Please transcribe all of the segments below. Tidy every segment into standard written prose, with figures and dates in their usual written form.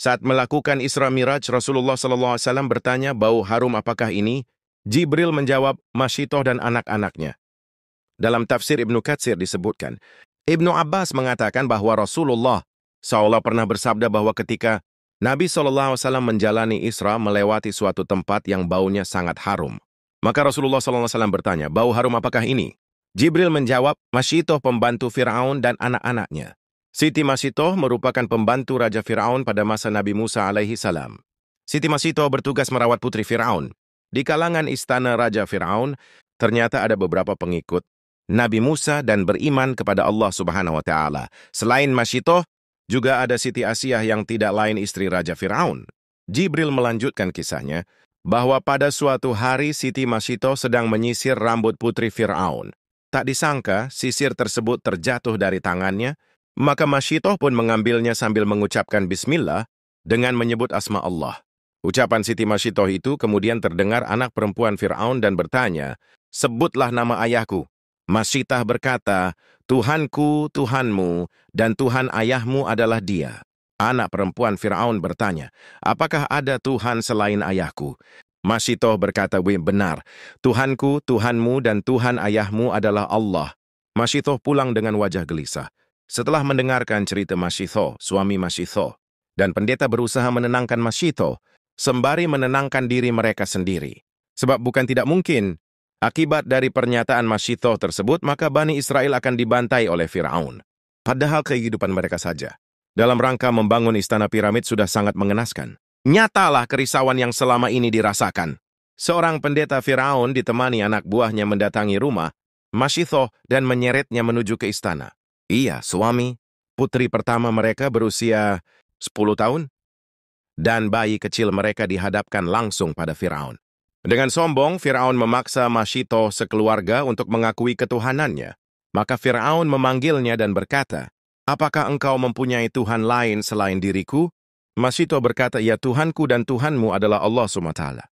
Saat melakukan Isra Miraj, Rasulullah SAW bertanya, bau harum apakah ini? Jibril menjawab, Masyitoh dan anak-anaknya. Dalam tafsir Ibnu Katsir disebutkan, Ibnu Abbas mengatakan bahwa Rasulullah SAW pernah bersabda bahwa ketika Nabi SAW menjalani Isra melewati suatu tempat yang baunya sangat harum. Maka Rasulullah SAW bertanya, bau harum apakah ini? Jibril menjawab, Masyitoh pembantu Fir'aun dan anak-anaknya. Siti Masyitoh merupakan pembantu Raja Fir'aun pada masa Nabi Musa alaihi salam. Siti Masyitoh bertugas merawat putri Fir'aun. Di kalangan istana Raja Fir'aun, ternyata ada beberapa pengikut Nabi Musa dan beriman kepada Allah Subhanahu wa Ta'ala. Selain Masyitoh, juga ada Siti Asiyah yang tidak lain istri Raja Fir'aun. Jibril melanjutkan kisahnya, bahwa pada suatu hari Siti Masyitoh sedang menyisir rambut putri Fir'aun. Tak disangka, sisir tersebut terjatuh dari tangannya, maka Masyitoh pun mengambilnya sambil mengucapkan Bismillah dengan menyebut asma Allah. Ucapan Siti Masyitoh itu kemudian terdengar anak perempuan Fir'aun dan bertanya, sebutlah nama ayahku. Masyitah berkata, Tuhanku, Tuhanmu, dan Tuhan ayahmu adalah dia. Anak perempuan Fir'aun bertanya, apakah ada Tuhan selain ayahku? Masyitoh berkata, benar, Tuhanku, Tuhanmu, dan Tuhan ayahmu adalah Allah. Masyitoh pulang dengan wajah gelisah. Setelah mendengarkan cerita Masyitoh, suami Masyitoh, dan pendeta berusaha menenangkan Masyitoh, sembari menenangkan diri mereka sendiri. Sebab bukan tidak mungkin, akibat dari pernyataan Masyitoh tersebut, maka Bani Israel akan dibantai oleh Fir'aun. Padahal kehidupan mereka saja, dalam rangka membangun istana piramid sudah sangat mengenaskan. Nyatalah kerisauan yang selama ini dirasakan. Seorang pendeta Fir'aun ditemani anak buahnya mendatangi rumah Masyitoh dan menyeretnya menuju ke istana. Iya, suami, putri pertama mereka berusia 10 tahun, dan bayi kecil mereka dihadapkan langsung pada Fir'aun. Dengan sombong, Fir'aun memaksa Masyitoh sekeluarga untuk mengakui ketuhanannya. Maka Fir'aun memanggilnya dan berkata, apakah engkau mempunyai Tuhan lain selain diriku? Masyitoh berkata, ya Tuhanku dan Tuhanmu adalah Allah SWT.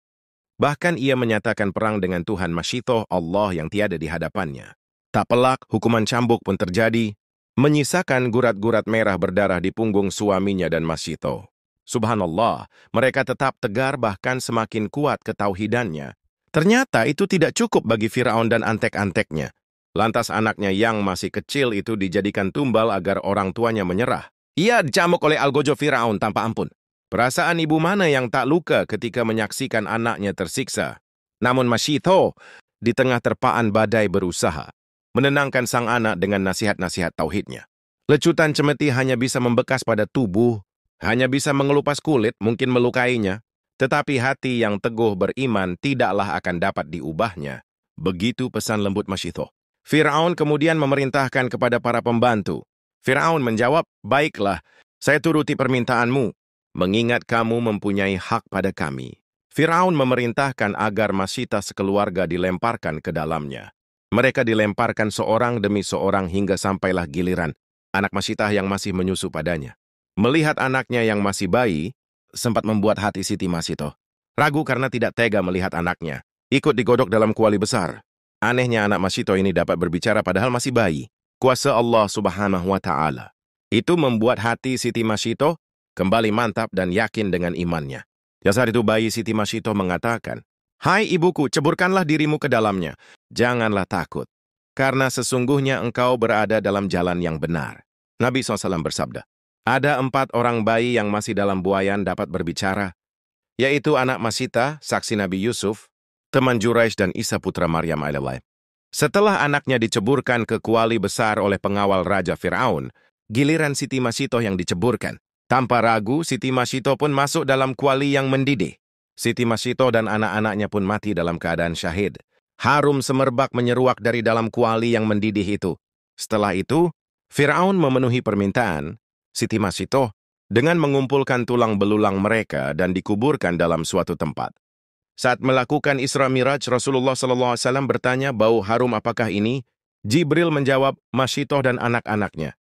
Bahkan ia menyatakan perang dengan Tuhan Masyitoh, Allah yang tiada di hadapannya. Tak pelak, hukuman cambuk pun terjadi, menyisakan gurat-gurat merah berdarah di punggung suaminya dan Masyitoh. Subhanallah, mereka tetap tegar bahkan semakin kuat ketauhidannya. Ternyata itu tidak cukup bagi Fir'aun dan antek-anteknya. Lantas anaknya yang masih kecil itu dijadikan tumbal agar orang tuanya menyerah. Ia dicambuk oleh algojo Fir'aun tanpa ampun. Perasaan ibu mana yang tak luka ketika menyaksikan anaknya tersiksa. Namun Masyitoh di tengah terpaan badai berusaha menenangkan sang anak dengan nasihat-nasihat tauhidnya. Lecutan cemeti hanya bisa membekas pada tubuh, hanya bisa mengelupas kulit, mungkin melukainya, tetapi hati yang teguh beriman tidaklah akan dapat diubahnya. Begitu pesan lembut Masyitoh. Fir'aun kemudian memerintahkan kepada para pembantu. Fir'aun menjawab, baiklah, saya turuti permintaanmu, mengingat kamu mempunyai hak pada kami. Fir'aun memerintahkan agar Masyitah sekeluarga dilemparkan ke dalamnya. Mereka dilemparkan seorang demi seorang hingga sampailah giliran anak Masyitah yang masih menyusu padanya. Melihat anaknya yang masih bayi, sempat membuat hati Siti Masyitoh ragu karena tidak tega melihat anaknya ikut digodok dalam kuali besar. Anehnya anak Masyitoh ini dapat berbicara padahal masih bayi. Kuasa Allah Subhanahu wa Ta'ala. Itu membuat hati Siti Masyitoh kembali mantap dan yakin dengan imannya. Ya saat itu bayi Siti Masyitoh mengatakan, hai ibuku, ceburkanlah dirimu ke dalamnya. Janganlah takut, karena sesungguhnya engkau berada dalam jalan yang benar. Nabi SAW bersabda, ada 4 orang bayi yang masih dalam buayan dapat berbicara, yaitu anak Masyitah, saksi Nabi Yusuf, teman Juraij dan Isa putra Maryam alaihi. Setelah anaknya diceburkan ke kuali besar oleh pengawal Raja Fir'aun, giliran Siti Masyitoh yang diceburkan. Tanpa ragu, Siti Masyitoh pun masuk dalam kuali yang mendidih. Siti Masyitoh dan anak-anaknya pun mati dalam keadaan syahid. Harum semerbak menyeruak dari dalam kuali yang mendidih itu. Setelah itu, Fir'aun memenuhi permintaan Siti Masyitoh dengan mengumpulkan tulang belulang mereka dan dikuburkan dalam suatu tempat. Saat melakukan Isra Miraj, Rasulullah SAW bertanya, bau harum apakah ini? Jibril menjawab, Masyitoh dan anak-anaknya.